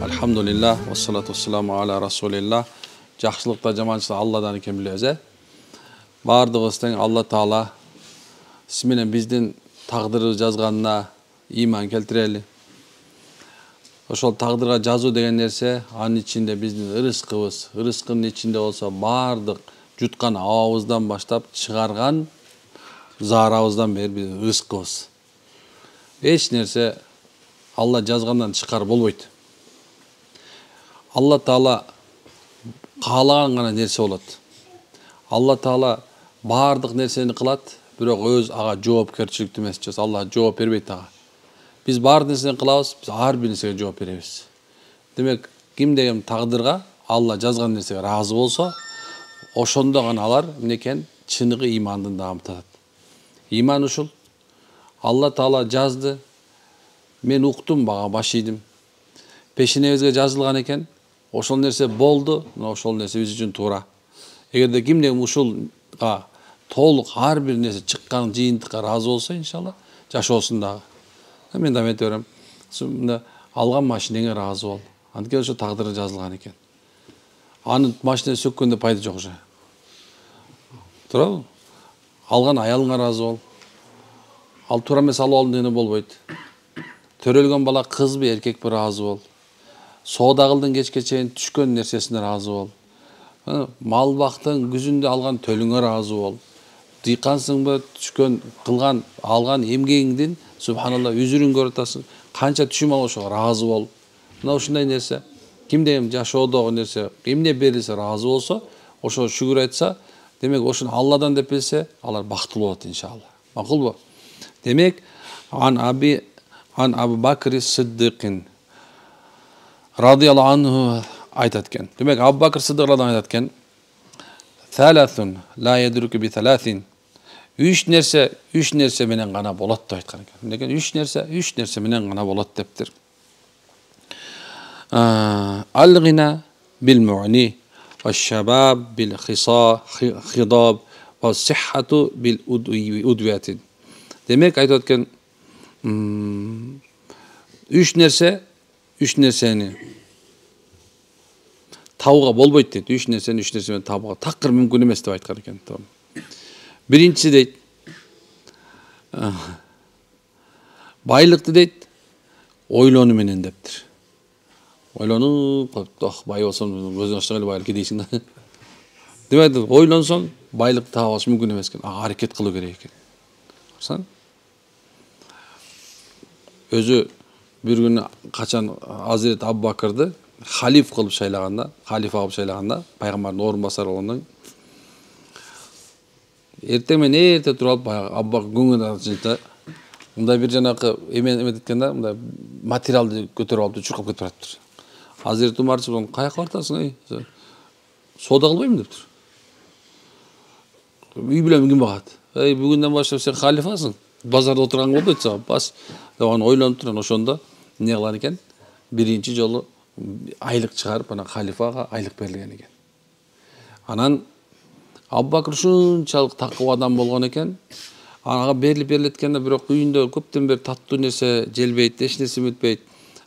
Alhamdulillah, wassalatu wassalamu ala rasulillah. Жақсылықта жаманшылықта Алладан екен білеміз. Бардығыз тең Алла Таала сізменен біздің тағдыры жазғанына иман келтірелі. Ошол тағдырға жазу деген нәрсе, анын içinde біздің ырыскыбыз, ырыскынын içinde болса бардық жұтқан ауыздан баштап шығарған зарабыздан бері біз ырыскыбыз. Еш нәрсе Алла жазғандан шығар болбойт. Алла Таала қалаған ғана нәрсе болады. Алла Таала бардық нәрсені қылады, бирок өз аға жоопкерчиликтүү эмес. Алла жооп бербейт ага. Biz бар нәрсени кылабыз, biz ар бир нерсеге жооп беребиз. Демек, кимдеген тагдырга Алла жазган нерсеге ыраазы болсо, ошондо гана алар эмнекен чыныгы имандын дамытат. Иман ушул. Алла Таала жазды. Мен уктум, бага баш ийдим. Пешинебизге жазылган экен. Ошол нерсе болду, ошол нерсе биз үчүн туура. Эгерде кимдеген ушулга толук ар бир нерсе чыккан жыйынтыкка ыраазы болсо, иншалла, жашоосун дагы. Мен да айта берем. Мында алган машинеңе ыраазы бол. Анткени ошо тагдыры жазылган экен. Аны машина сөккөндө пайда жок уже. Туурабы? Алган аялыңа ыраазы бол. Ал туура эмес алып алдым дегенде болбойт. Төрөлгөн бала кызбы, эркекпи ыраазы бол. Соода кылдың кечке чейин түшкөн нерсесине ыраазы бол. Мал бактың күзүндө алган төлүңө ыраазы бол. Дыйкансыңбы, түшкөн кылган алган эмгегиңдин субханалла үзүрүн көрүп атасың. Канча түшүм алып ошого ыраазы бол. Мына ушундай нерсе, кимдем жашоодогу нерсе, эмне берилсе ыраазы болсо, ошо шүгүр айтса, демек ошону Алладан деп билсе, алар бактылуу болот иншалла. Макулбу? Демек, ан Абу Бакр Сиддикин радияллаху анху айтат экен. Демек, Абу Бакр Сиддик радияллаху анху айтат экен: "Саласун ла ядруку би саласин." Үч нерсе менен гана болот деп айткан экен. Деген үч нерсе менен гана болот дептир. Ал-гина бил-му'ни, ва-шабаб бил-хидаб, ва-сиххату бил-удвияти. Демек айтат экен, үч нерсени табууга болбойт дейт. Үч нерсени менен табууга такыр мүмкүн эмес деп айткан экен. Биринчиси дейт, байлыкты дейт, ойлонуу менен дептир. Ойлонуп, бай болсом көзүң ачсаң эле байлыкты дейсиң да. Демек, ойлонсоң байлыкты таба алыш мүмкүн эмес экен. Аракет кылуу керек экен. Көрсөң? Өзү bir gün kaçan Hazreti Abu Bakır'dı halif kılıp şayлаганда, халифа кылып шайлаганда, пайгамбардын орунбасары болгондон эртең менен эрте туруп алып Абу Бакыр көңүл ачында мындай бир жанакы эмететкенде мындай материалды көтөрүп алып чуркап кетип бараптыр. Hazreti Умар чыгып, "Каяка бартасың, соода кылбайм" дептир. Үй билем ким багат? Бүгүндөн баштап сен халифасың. Базарда отурган болду айтса, бас аны ойлонуп турган ошондо эмне кылган экен? Биринчи жолу айлык чыгарып, ана халифага айлык берилген экен. Анан Абу Бакыр ушунчалык такып адам болгон экен. Ага берилеткенде бирок үйүндө көптөн бери таттуу нерсе желбейт, эч нерсе өтпөйт.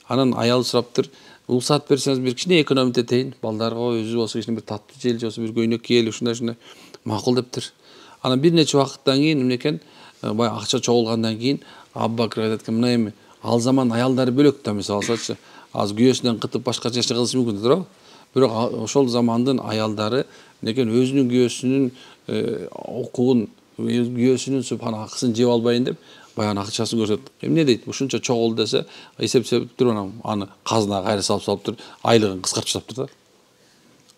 Анан аял сураптыр, уруксат берсеңиз бир кичине экономить этейин, балдарга өзү болсо кичине бир таттуу жел болсо бир көйнөк кийели, ушундай макул дептир. Анан бир нече убакыттан кийин эмне экен? Бай акча чогулгандан кийин Абу Бакыр айтат экен, "Мына эми ал заман аялдары бөлөк да, мисалы алсачы, аз күйөөсүнөн кытып башкача иш кылышы мүмкүн, туурабы? Бирок ошол замандын аялдары некен өзүнүн күйөөсүнүн окуун, күйөөсүнүн субхан акысын жеп албайын деп, баягы акчасын көрсөтүп, эмне дейт? Ушунча чогулду десе, эсептеп туруп аны казынага кайра салып туруп, айлыгын кыскартып таптыр да.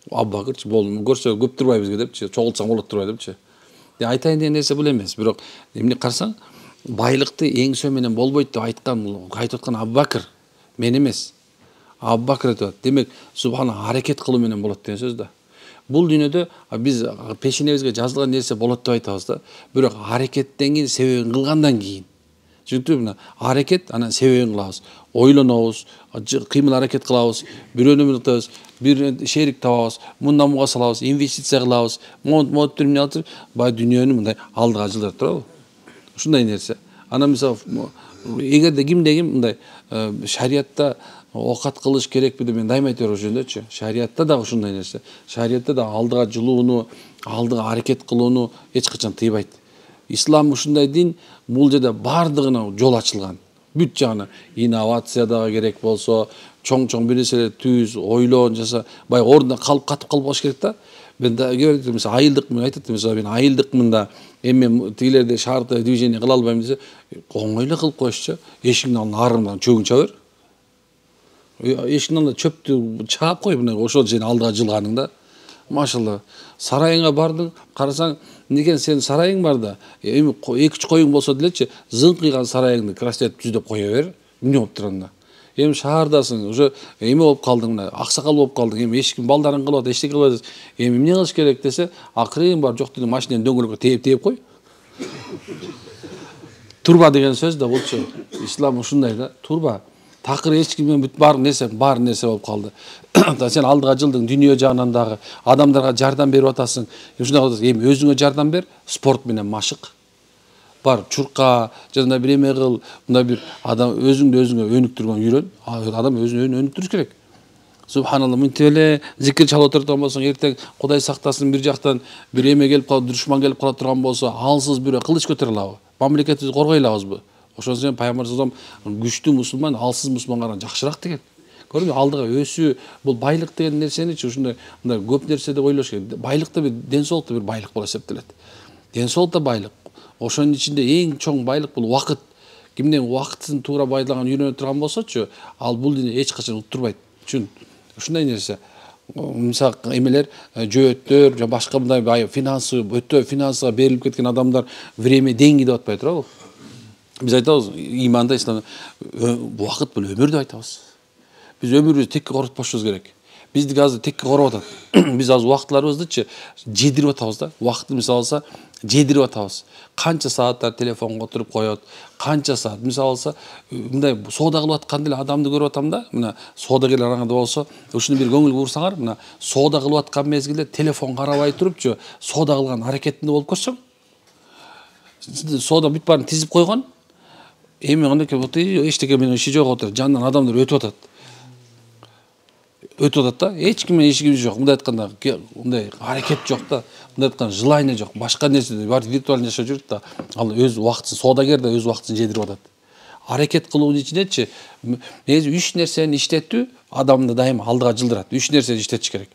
Абу Бакырчы болду, көрсө көп турбай бизге депчи, чогултсаң болот турбай депчи. Айтайын деген нерсе бул эмес, бирок эмне карасаң, байлыкты эңсөө менен болбойт деп айтып аткан Абу Бакыр мен эмес. Абу Бакыр айтат. Демек, субхана аракет кылуу менен болот деген сөз да. Бул дүйнөдө биз пешинебизге жазылган нерсе болот деп айтабыз да. Бирок аракеттен кийин, себебин кылгандан кийин. Түшүнүктүбү? Аракет, анан себебин кылабыз. Ойлонобуз, кыймыл аракет кылабыз, бирөөнү мынтабыз, бир шерик табабыз, мындан буга салабыз, инвестиция кылабыз, мод эмне алып, бай дүйнөнү мындай алдыга жылдырып турабы? Ушундай нерсе. Ана мисалы эгерде кимде мындай шариятта окат кылыш керекпи деп мен дайым айтып жүргөндөчү. Шариятта да ушундай нерсе. Шариятта да алдыга жылууну, алдыга аракет кылууну эч качан тыйбайт. Ислам ушундай дин, бул жерде бардыгына жол ачылган. Бүт жагына инновация дагы керек болсо, чоң бир нерселер түз, ойлоо жаса, баягы ордунда катып калбаш керек да. Мен да мисалы айылдыкмын айтат, мисалы мен айылдыкмын да, эми мен тигилерде шартты движение кыла албайм десе, оңой эле кылып коюшчу. Эшиктин алдына арымдан чөгүн чаба бер. Эшиктин алдына чөптү чаап кой, мына ошол сен алдыга жылганың да. Машалла. Сарайыңа бардың, карасаң, некен сенин сарайың бар да, эми 2-3 коюң болсо делечи, зыңкыйган сарайыңды краситтеп түздөп кое бер. Эмне болуп турганда? Эми шаардасың, уже эме болуп калдың, мына аксакал болуп калдың, эми эч ким балдарың кылып атат, эчтеке кылып атат. Эми эмне кылыш керек десе, акырын бар жок деген машинанын дөңгөлөгүнө тээп кой. Турба деген сөз да болчу. Ислам ушундай да, турба. Такыр эч кимден бүт бар нерсе болуп калды. Сен алдыга жылдың дүйнө жагынан дагы адамдарга жардам берип атасың. Ушундай кыласың, эми өзүңө жардам бер, спорт менен машык. Бар чурка, жана бир эме кыл, мындай бир адам өзүңдү өнүктүргөн үйрөн. Адам өзүн өнүктүрүш керек. Субханалла, мынтип эле зикир чалып отурган болсоң, эртең Кудай сактасын бир жактан бир эме келип калып, душман келип кала турган болсо, алсыз бирөө кылыч көтөрө алабы? Мамлекетибизди коргой алабызбы? Ошон үчүн Пайгамбар салам күчтүү мусулман алсыз мусулманга жакшыраак деген. Көрдүңбү, алдыга өсүү, бул байлык деген нерсеничи ушундай мындай көп нерсе деп ойлош керек. Байлык да бир ден соолук да бир байлык болуп эсептелет. Ден соолук да байлык. Ошонун ичинде эң чоң байлык бул убакыт. Кимден убакытын туура пайдаланганын үйрөнө турган болсочу, ал бул дүнү эч качан уттурбайт. Үчүн ушундай нерсе. Мисалы эмелер, жөөттөр, же башка мындай финансы, өтө финансыга берилип кеткен адамдар время деньги деп атпай турабы? Биз айтабыз, иманда, исламда убакыт бул өмүр деп айтабыз. Биз өмүрүбүздү текке коротпошубуз керек. Биздики азыр текке короп атат. Биз азыр убактыларыбыздычы жедирип атабыз да. Убакытты мисалы алса, жедирип атабыз. Канча сааттар телефонго отуруп коет, канча саат. Мисалы алса, мындай соода кылып аткан эле адамды көрүп атам да. Мына соодагерлер араңда болсо, ушуну бир көңүл бурсаңар, мына соода кылып аткан мезгилде телефон карабай турупчу, соода кылган аракетинде болуп көрсөң, соода бүт баарын тизип койгон. Эми андайке эчтеке менен иши жок отур, жанынан адамдар өтүп атат. Да, эч ким менен ишигибиз жок. Мындай айтканда, мындай аракет жок да, мындай айтканда желание жок. Башка нерсе бар, виртуалдуу жашап жүрүп да, ал өз убактысын, соодагер да өз убактысын жедирип атат. Аракет кылуунун ичиндечи, негизи 3 нерсени иштетүү адамды дайым алдыга жылдырат. 3 нерсени иштетиш керек.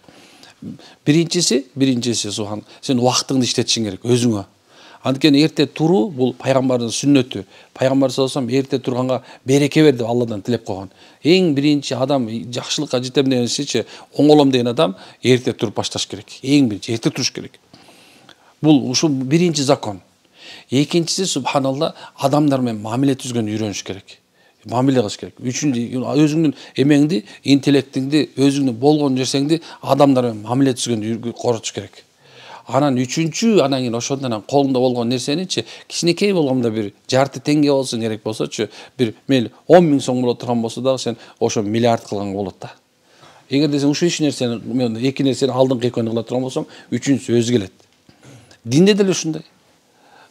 Биринчиси субхан, сен убактыңды иштетишиң керек өзүңө. Анткени эрте туруу бул пайгамбардын сүннөтү. Пайгамбар саллаллаху алейхи эрте турганга береке бер деп Алладан тилеп койгон. Эң биринчи адам жакшылыкка жетем дегенсичи, оңолом деген адам эрте туруп башташ керек. Эң биринчи эрте туруш керек. Бул ушу биринчи закон. Экинчиси субханалла, адамдар менен мамиле түзгөндү үйрөнүш керек. Мамиле кылыш керек. Үчүнчү, өзүңдүн эмеңди, интеллектиңди, өзүңдүн болгон нерсеңди адамдар менен мамиле түзгөндү коротуш керек. Анан үчүнчү, анан кийин ошондон колуңда болгон нерсеничи кичинекей болгондо бир жарты теңге болсо керек болсочу, бир мейли 10 000 сом боло турган болсо дагы сен ошо миллиард кылган болот да. Эгерде сен ушу 3 нерсени, эки нерсени алдыңкы экөөнү кыла турган болсоң, үчүнчүсү өзү келет. Динде деле ушундай.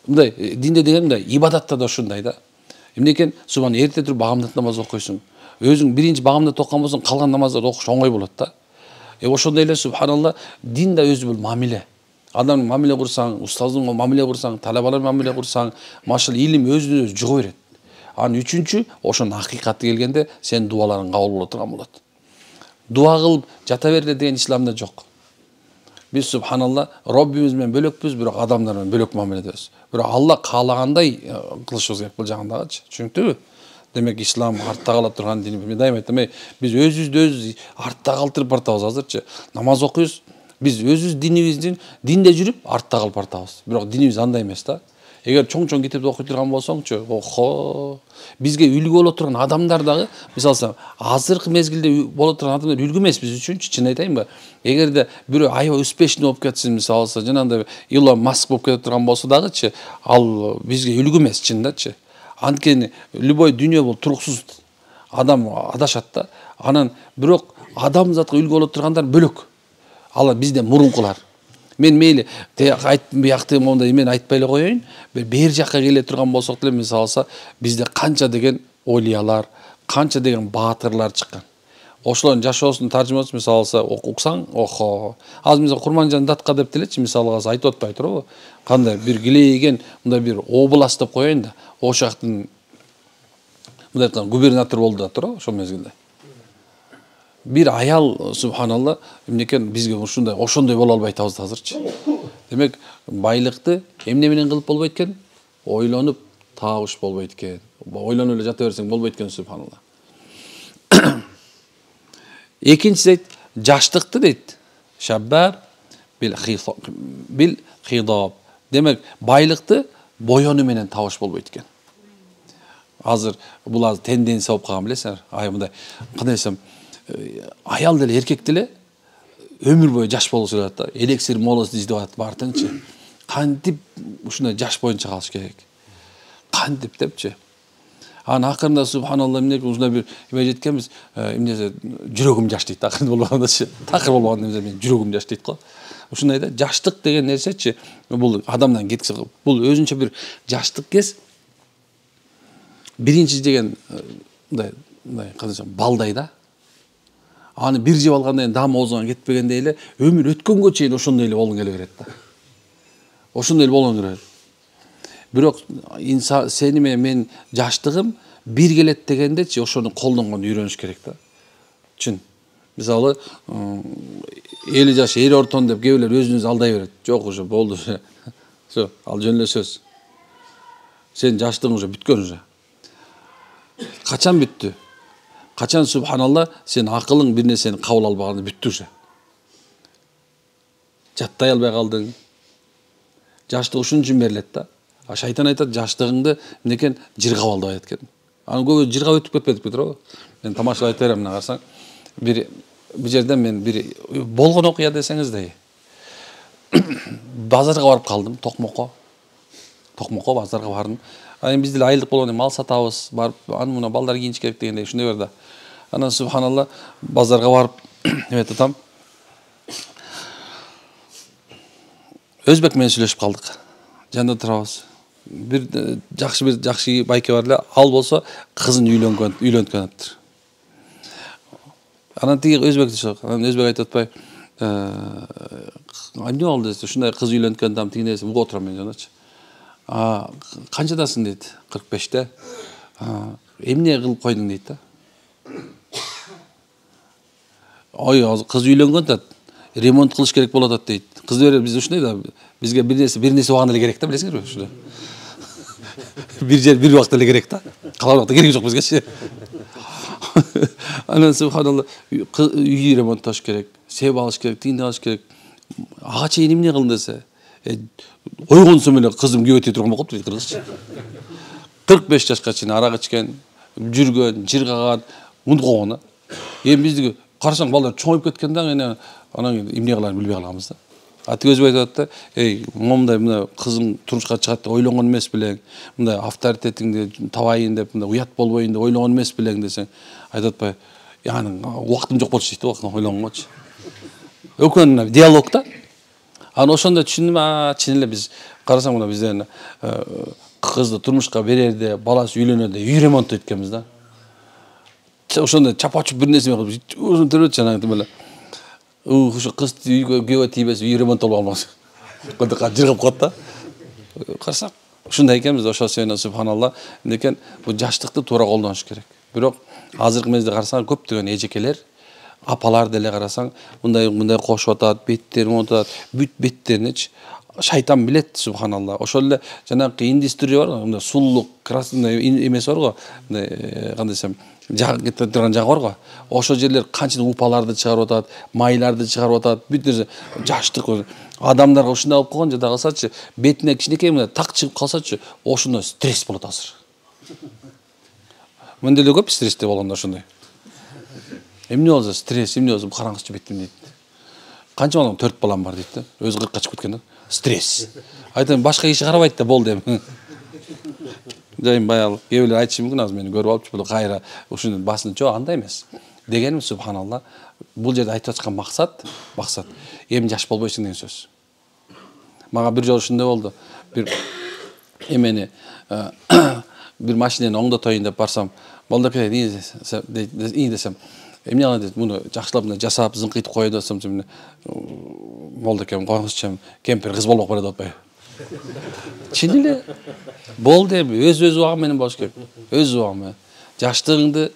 Мындай динде деген мындай, ибадатта да ушундай да. Эмне экен, субхан эрте туруп багамдат намаз окуйсуң. Өзүң биринчи багамдат окуган болсоң, калган намаздарды окуш оңой болот да. Ошондой эле субханалла, дин да өзү бул мамиле. Адам мамиле курсаң, устазыңга мамиле курсаң, талабалар мамиле курсаң, машал илим өзүнөн өзү жуга берет. Анан үчүнчү, ошонун акыйкаты келгенде сен дуаларың кабыл боло турган болот. Дуа кылып жата бер деген исламда жок. Биз субханалла Роббибиз менен бөлөкпүз, бирок адамдар менен бөлөк мамиледебиз. Бирок Алла каалагандай кылышыбыз керек бул жагындагычы. Түшүнүктүбү? Демек ислам артта кала турган дин. Мен дайым айтам, биз өзүбүздү өзүбүз артта калтырып бартабыз азырчы. Намаз окуйбуз. Биз өзүбүз динибиздин динде жүрүп артта калып бартабыз. Бирок динибиз андай эмес да. Эгер чоң китепти окуй турган болсоңчу, охо, бизге үлгү боло турган адамдар дагы, мисалы, азыркы мезгилде боло турган адамдар үлгү эмес биз үчүнчү, чын айтайынбы? Эгерде бирөө аябай успешный болуп кетсин, мисалы, жанагындай Илон Маск болуп кете турган болсо дагычы, ал бизге үлгү эмес, чындачы. Анткени любой дүйнө бул туруксуз, адам адашат да. Анан бирок адамзатка үлгү боло тургандар бөлөк. Алар бизден мурункулар. Мен мейли бияқты мондай мен айтпай эле коеюн. Бер жакка келе турган болсок деле мисалы алса бизде канча деген олиялар, канча деген баатырлар чыккан. Ошолордун жашоосун таржымасын мисалы алса уксаң, охо. Азыр мисалы Курманжан Датка деп делечи мисалы алса айтып атпай турбу? Кандай бир килейген мындай бир область деп коеюн да. Ошол жактын мындай айтканда губернатор болду да тура ошол мезгилде. Бир аял субханалла эмнекен бизге ошондой боло албай атабыз азырчы. Демек байлыкты эмне менен кылып болбойт экен? Ойлонуп табыш болбойт экен. Ойлонуп эле жата берсең болбойт экен субханалла. Экинчиси дейт, жаштыкты дейт. Шаббаб бил хидаб. Демек байлыкты боёну менен табыш болбойт экен. Азыр бул азыр тенденция болуп калган билесиңер. Мындай кандай десем, аял деле эркек деле өмүр бою жаш болушу керек да. Элексир молодость издеп атат бартыңчы. Кантип ушундай жаш боюнча калыш керек. Кантип депчи. Анан акырында субханалла эмне ушундай бир эме жеткенбиз, эмнеси жүрөгүм жаш дейт. Акырында болбагандачы. Такыр болбаганда мен жүрөгүм жаш дейт го. Ушундай да жаштык деген нерсечи бул адамдан кеткиси бул өзүнчө бир жаштык кез. Биринчи деген мындай кандайча балдай да. Аны бир жеп алгандан кийин дам оозуңа кетпегендей эле өмүр өткөнгө чейин ошондой эле болгон келе берет да. Ошондой эле болгон келе берет. Бирок инсан сени мен жаштыгым бир келет дегендечи ошону колдонгонду үйрөнүш керек да. Чын. Мисалы 50 жаш эр ортон деп кээ бирлер өзүнүз алдай берет. Жок уже болду. Всё, ал жөн эле сөз. Сен жаштыгың уже бүткөн уже. Качан бүттү? Качан субханалла сен акылың бир нерсени кабыл албаганда бүттү уже. Жаттай албай калдың. Жаштык ушун үчүн берилет да. А шайтан айтат жаштыгыңды эмнекен жыргап ал деп айтат экен. Аны көбү жыргап өтүп кетпедик турбу? Мен тамашалап айта берем мына карасаң. Бир жерден мен бир болгон окуя десеңиздей. Базарга барып калдым, Токмокко базарга бардым. Анан биз деле айылдык болгондон мал сатабыз, барып аны мына балдар кийиниш керек дегендей ушундай бер да. Анан субханалла базарга барып эметип атам. Өзбек менен сүйлөшүп калдык. Жанында турабыз. Бир жакшы байке бар эле, ал болсо кызын үйлөнткөн атыптыр. Анан тиги өзбек дешок. Анан өзбек айтып атпай, эмне болду десе, ушундай кыз үйлөнткөн дам тиги нерсе угуп отурам мен жаначы. Канчадасың дейт, 45-те. Эмне кылып койдуң дейт да. Ой, кыз үйлөнгөн да, ремонт кылыш керек болот атат дейт. Кызды берет биз ушундай да, бизге бир нерсе убагында эле керек да, билесиңерби ушундай. Бир убакта эле керек да. Калган убакта кереги жок бизгечи. Анан субханалла үй ремонтташ керек, себеп алыш керек, тигинди алыш керек. Ага чейин эмне кылдың десе, ойгонсом эле кызым күйөт ете турган болуп калыптыр кыргызча. 45 жашка чейин арак ичкен, жүргөн, жыргаган, унуткогон. Эми биздики карасаң балдар чоңоюп кеткен да, анан эмне кыларын билбей калганбыз да. Аты өзү айтып атты, момундай мына кызың турмушка чыгат деп ойлонгон эмес белең, мындай авторитетиңди табайын деп, мындай уят болбойын деп ойлонгон эмес белең десең, айтып атпай, анын убактым жок болчу дейт, убактын ойлонгончу. Өкүнөн диалог да. Анан ошондо түшүндүм, чын эле биз карасаң мына бизден кызды турмушка берерде, баласы үйлөнөрдө үй ремонт эткенбиз да. Ошондо чапачып бир нерсе кылып, ушун төрөтчү анан эле. Ушу кыз үйгө күйөө тийбесе үй ремонт болуп калмас. Кылдыкка жыргап коет да. Карасак, ушундай экенбиз, ошол себептен субханалла, экен бул жаштыкты туура колдонуш керек. Бирок азыркы мезде карасаң көптөгөн эжекелер, апалар деле карасаң, мындай кошуп атат, беттерин монтат, бүт беттериничи шайтан билет субханалла. Ошол эле жанагы индустрия бар, мындай суллук, красный эмеси бар го, кандай десем, жагып кете турган жагы бар го. Ошол жерлер канча упаларды чыгарып атат, майларды чыгарып атат, бүт нерсе жаштык адамдарга ушундай болуп калган, жада калсачы, бетине кичинекей мына так чыгып калсачы, ошондо стресс болот азыр. Менде эле көп стрессте болгондо ошондой. Эмне болсо стресс, эмне болсо караңгычы беттим дейт. Канча балам 4 балам бар дейт да. Өзү 40-ка чыгып кеткен да. Стресс. Айтам башка киши карабайт да болду эми. Жайым баягы кээ бирлер айтышы мүмкүн, азыр мени көрүп алыпчы, бул кайра ушуну басын жок, андай эмес. Дегеним субханалла, бул жерде айтып аткан максат, эми жаш болбойсуң деген сөз. Мага бир жолу ушундай болду. Бир эмени бир машинени оңдотоюн деп барсам, балдакай ии десем, эмне кылат дейт, муну жакшылап мындай жасап, зыңкыйтып коет десем, молдакем коюңузчу, кемпир кыз болбок барат атпайбы. Чын эле болду эми, өз убагы менен болуш керек. Өз убагы менен. Жаштыгыңды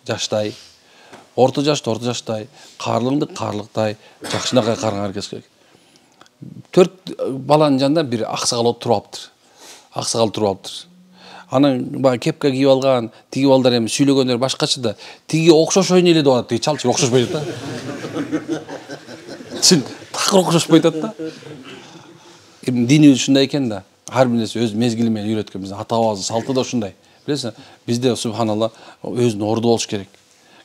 жаштай, орто жаштай, карлыгыңды карлыктай, жакшынакай караңга аракет керек. 4 баланын жанында бир аксакал туруп алыптыр. Аксакал туруп алыптыр. Анан баягы кепка кийип алган, тиги балдар эми сүйлөгөндөр башкача да, тиги окшошойн эле деп атат, тиги чалчы окшошпой атат да. Чын, такыр окшошпой атат да. Динибиз ушундай экен да. Ар бир нерсе өз мезгили менен үйрөткөн, биздин ата-бабабыздын салты да ушундай. Билесиң, бизде субханалла өзүнүн орду болуш керек.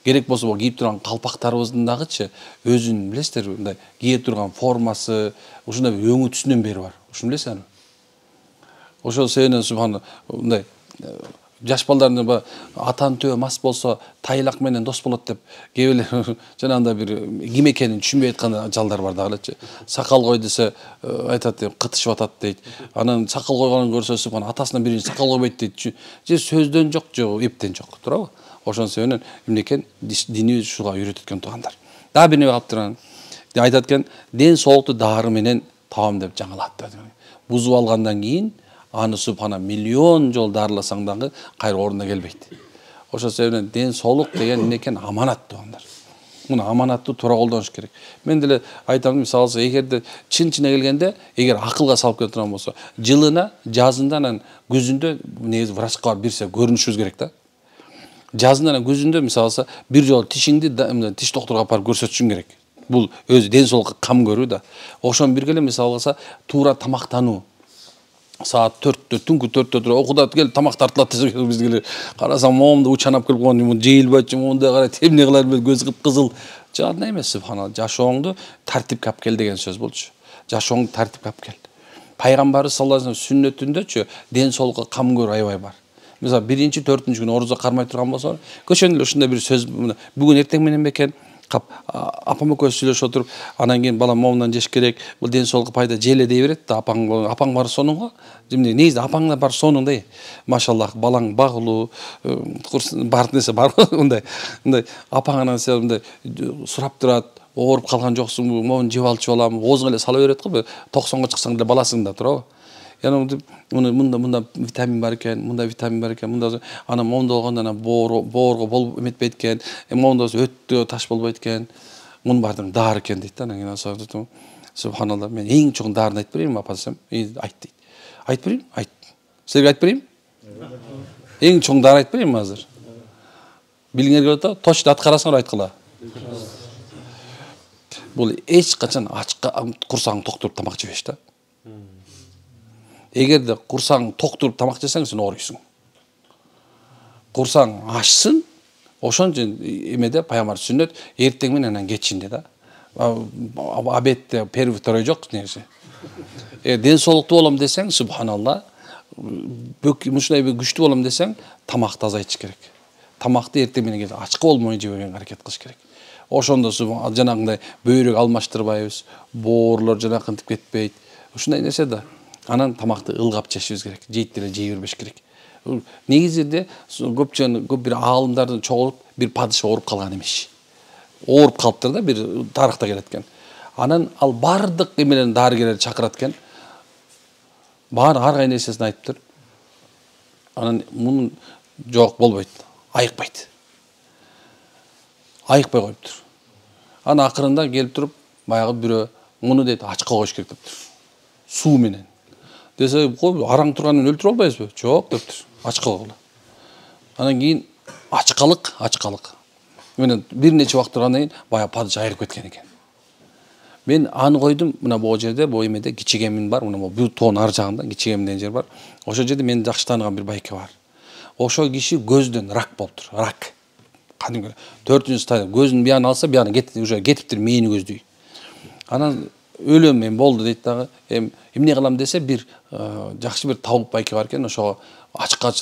Керек болсо бул кийип турган калпактарыбыздын дагычы өзүнүн, билесиздерби, мындай кие турган формасы, ушундай бир өңү түсүнөн бери бар. Ушуну билесиңерби? Ошол себептен субханалла мындай жаш балдардын атанын төбө мас болсо тайлак менен дос болот деп кээ бирler жанагындай бир ким экенин түшүнбөй аткан жалдар бар дагы элечи. Сакал кой десе айтат, кытышып атат дейт. Анан сакал койгонун көрсө субхан атасынан биринчи сакал койбойт дейт. Же сөздөн жок, же эптен жок, туурабы? Ошон себептен эмне экен, динибиз ушуга үйрөтүп экен туугандар. Дагы бир неме калып турган. Айтат экен, ден соолукту дары менен таамдап жаңылат деп. Бузуп алгандан кийин аны субхана миллион жол дарыласаң дагы кайра ордуна келбейт. Ошол себептен ден соолук деген эмне экен? Аманат туугандар. Муну аманатты туура колдонуш керек. Мен деле айтам, мисалы эгерде чын-чына келгенде, эгер акылга салып келе турган болсо, жылына, жазында, анан күзүндө негизи врачка барып бирсе көрүнүшүбүз керек да. Жазында, анан күзүндө мисалы бир жолу тишиңди тиш доктурга барып көрсөтүшүң керек. Бул өзү ден соолукка кам көрүү да. Ошон бирге эле мисалы кылса, туура тамактануу. Saat 4'te, түнкү 4'te туруп окууда кел тамак тартылат десе бизге карасам момунда учанап келип койгон, муну жейилбайчы, мундай карайт, эмне кылар, көз кып-кызыл. Жада эмес субханалла, жашооңду тартипке алып кел деген сөз болчу. Жашооңду тартипке алып кел. Пайгамбарыбыз саллаллаху алейхи вассалам сүннөтүндөчү ден соолукка кам көрүү аябай бар. Мисалы 1-4 күнү орозо кармай турган болсо, көчөнү эле ушундай бир сөз, бүгүн эртең менен бекен кап апам экөөбүз сүйлөшүп отуруп, анан кийин балам момундан жеш керек, бул ден соолукка пайда желе дей берет да, апаң бар сонуңго. Негизи апаңда бар сонуң да. Машаллах, балаң багылуу, бар нерсе бар мындай. Апаңан сен мындай сурап турат, ооруп калган жоксуңбу, могуну жеп алчу балам, оозуңа эле сала берет го, 90га чыксаң деле баласың да, туурабы? Мында витамин бар экен, мында витамин бар экен, мында анан момунда болгондо анан боорго болуп эметпейт экен, момунда өттө таш болбойт экен, мунун баардыгы дары экен дейт да. Анан кийин субханалла, мен эң чоң дарын айтып берейинби апа десем, айт дейт. Айтып берейин? Айт. Силерге айтып берейин? Эң чоң дары айтып берейинби азыр? Билиңер келет да, точно аткарасыңар, айткыла. Бул эч качан ачка курсаң токтуруп тамак жебеш да. Эгерде курсаң токтуруп тамак жесең, сен ооруйсуң. Курсаң ачсын, ошон үчүн эмеде пайгамбар сүннөт эртең менен анан кечинде да. Обедте первый второй жок негизи. Ден соолуктуу болом десең, субханалла, ушундай бир күчтүү болом десең, тамакты азайтыш керек. Тамакты эртең менен ачка болмой жебөгөнгө аракет кылыш керек. Ошондо жанагындай бөйрөк алмаштырбайбыз, боорлор жанакынтип кетпейт. Ушундай нерсе да. Анан тамакты ылгап жешибиз керек. Жейт деле жей бербеш керек. Негизинде көп бир аалымдардын чогулуп бир падыша ооруп калган эмес. Ооруп калыптыр да, бир тарыхта келет экен. Анан ал бардык эмелерин дарыгерлер чакырат экен. Баары ар кай нерсесин айтыптыр. Анан мунун жок болбойт. Айыкпайт. Айыкпай коюптур. Анан акырында келип туруп, баягы бирөө муну дейт ачка коюш керек дептир. Суу менен. Десе, араң турганын өлтүрө албайбызбы? Жок дептир. Ачка койгула. Анан кийин ачкалык. Менен бир нече убакыт тургандан кийин баягы падыша айырып кеткен экен. Мен аны койдум, мына бул жерде, бул эмеде кичигемин бар, мына бул тоонун ар жагында кичигем деген жер бар. Ошол жерде мен жакшы тааныган бир байке бар. Ошол киши көздөн рак болуптур. Рак. Кадимги 4-нчү стадия. Көзүнүн биягын алса, биягы уже кетиптир, мээни көздөй. Анан өлөм мен болду дейт дагы. Эмне кылам десе, бир жакшы бир табып байке бар экен, ошого ачка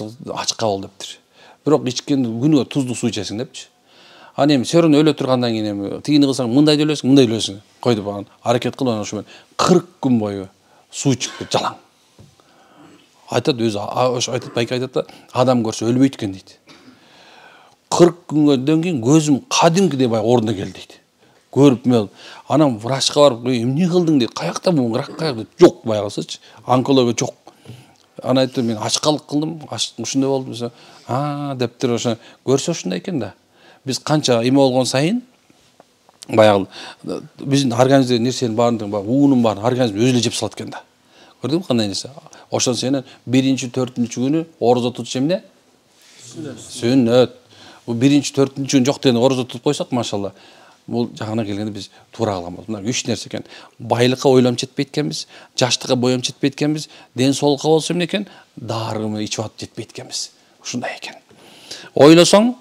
бол дептир. Бирок ичкен күнүгө туздуу суу ичесиң депчи. Аны эми сөрүн өлө тургандан кийин тигини кылсаң, мындай да өлөсүң, мындай өлөсүң. Койду баган. Аракет кылып ошо 40 күн бою суу чыкты жалаң. Айтат өзү, ошо айтат, байке айтат да, адам көрсө өлбөйт экен дейт. 40 күнгөдөн кийин көзүм кадимкидей баягы ордуна келди дейт. Көрүп мен анан врачка барып, эмне кылдың дейт. Каякта бул рак каякта? Жок баягысычы. Онкология жок. Ана айтты, мен ачкалык кылдым, ушундай болду. Дептир ошо көрсө ушундай экен да. Биз канча эме болгон сайын баягы биздин организмде нерсенин баарын, уунун баарын организм өзү эле жеп салат экен да. Көрдүңбү кандай нерсе? Ошон сенен 1-4 күнү орозо тутуш эмне? Сүннөт. Бул 1-4 күн жок деген орозо тутуп койсок, машалла. Бул жагына келгенде биз туура кыламыз. Мына 3 нерсе экен. Байлыкка ойлонуп жетпейт экенбиз, жаштыкка боем жетпейт экенбиз, ден соолукка болсо эмне экен? Дарыны ичип атып жетпейт экенбиз. Ушундай экен. Ойлосоң,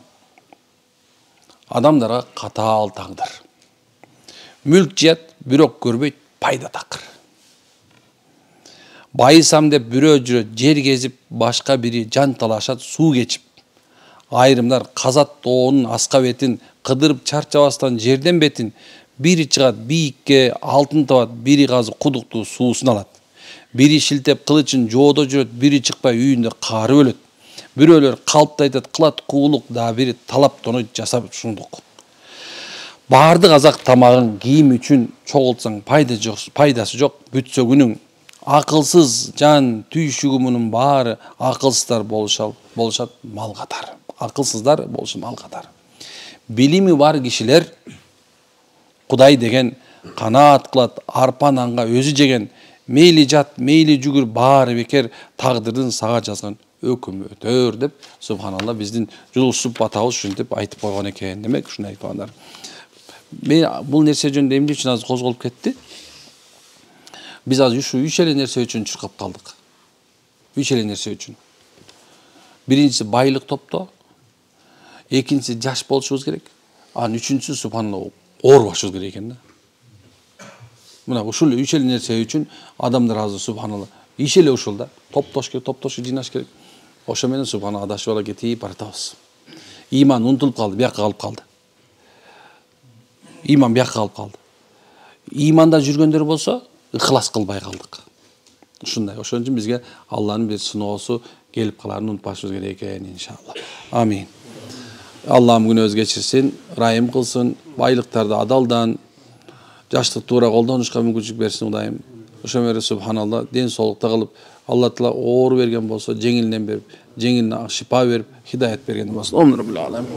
адамдарга катаал тагдыр. Мүлк жият, бирок көрбөйт, пайда такыр. Байысам деп бирөө жүрөт, жер кезип, башка бири жан талашат, суу кечип. Айрымдар казат тоонун аска бетин, кыдырып чарчабастан жерден бетин, бири чыгат бийикке алтын табат, бири казы кудукту суусун алат. Бири шилтеп кылычын жоодо жүрөт, бири чыкпай үйүндө каарып өлөт. Бирөөлөр калпты айтат, кылат куулук, да бири талап тонойт, жасап шундук. Баардык азак тамагын кийим үчүн чогултсаң пайдасы жок, бүтсө күнүң. Акылсыз жан түйшүгү мунун баары, акылсыздар болушат мал катары. Акылсыздар болушу мал катары. Билими бар кишилер Кудай деген канаат кылат, арпа нанга өзү жеген, мейли жат, мейли жүгүр баары бекер, тагдырдын сага жазган өкүмү өтөр деп, субханалла, биздин Жулусуп атабыз ушинтип айтып койгон экен. Демек ушундай айткандар. Мен бул нерсе жөнүндө эмне үчүн азыр козголуп кетти? Biz az üç ele nerse üçün çıkıp kaldık. Üç ele nerse üçün. Birincisi baylık topto. İkincisi yaş boluşumuz gerek. Üçüncüsü subhanallah or başımız gerek eкен да. Mına uşul üç ele nerse üçün adamlar hazır subhanallah. İş ele uşul da. Toptoş jinaş gerek. Oşo менен subhanallah adaşıp ala ketip baratабыз. İman unutulup kaldı, biyakka kalıp kaldı. İman biyakka kalıp kaldı. İmanda жүргөндөр болсо ıhlas kılbay kaldık. Ушундай. Ошон үчүн бизге Алланын бир сыноосу келип каларын унутпашыбыз керек экен, иншалла. Амин. Аллахым күнөөбүздү кечирсин, ырайым кылсын, байлыктарды адалдан, жаштык туура колдонушка мүмкүнчүлүк берсин Кудайым. Ошо менен субханалла ден соолукта кылып, Алла Таала оору берген болсо, жеңилинен берип, жеңилине шипа берип, хидayet берген болсун. Омин раббил аламин.